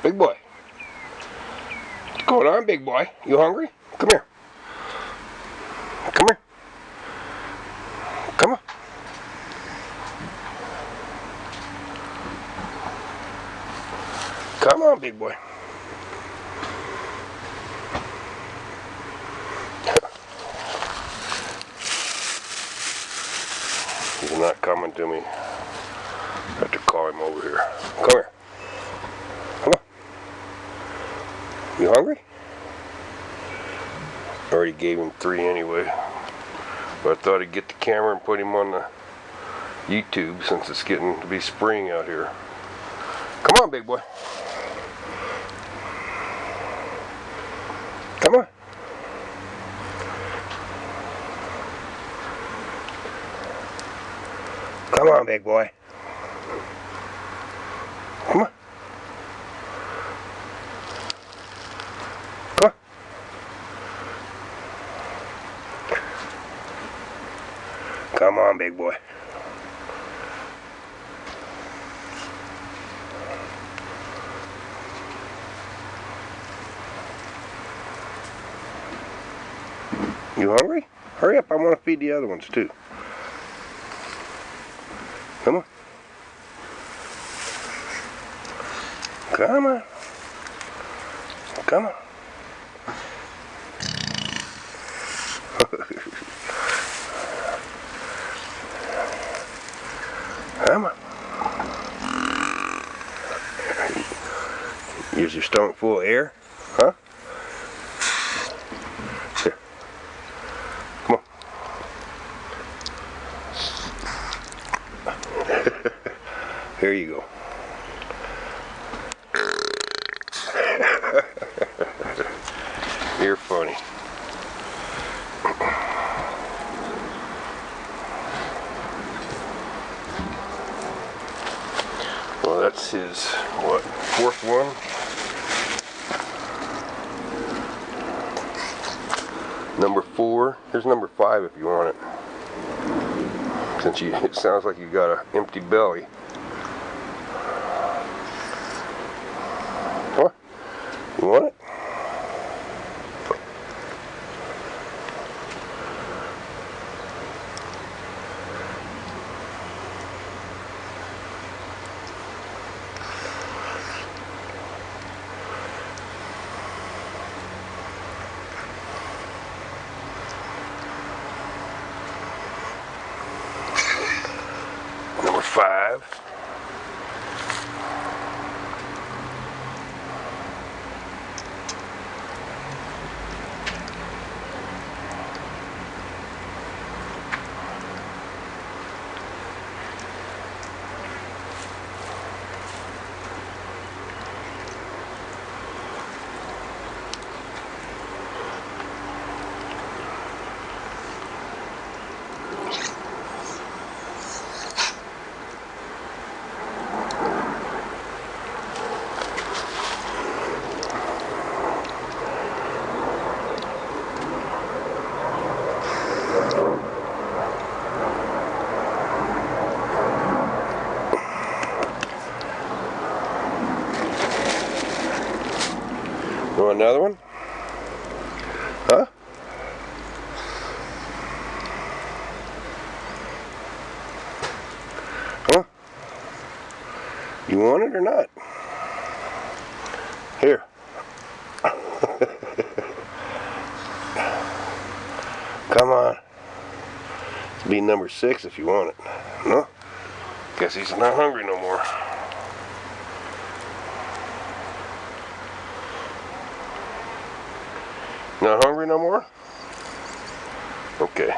Big boy. What's going on, big boy? You hungry? Come here. Come here. Come on. Come on, big boy. He's not coming to me. I have to call him over here. Come here. Come on. You hungry? I already gave him 3 anyway. But I thought I'd get the camera and put him on the YouTube since it's getting to be spring out here. Come on, big boy. Come on. Come on, big boy. Come on. Come on. Come on, big boy. You hungry? Hurry up, I want to feed the other ones too. Come on. Come on. Come on. Come on. Is your stomach full of air? Huh? Here. Come on. Here you go. You're funny. Well, that's his, what, 4th one? Number 4. Here's number 5 if you want it. Since it sounds like you got an empty belly. What? You want it? Number 5. You want another one? Huh? Huh? You want it or not? Here. Come on. It'll be number 6 if you want it. No? Guess he's not hungry no more. Not hungry no more? Okay.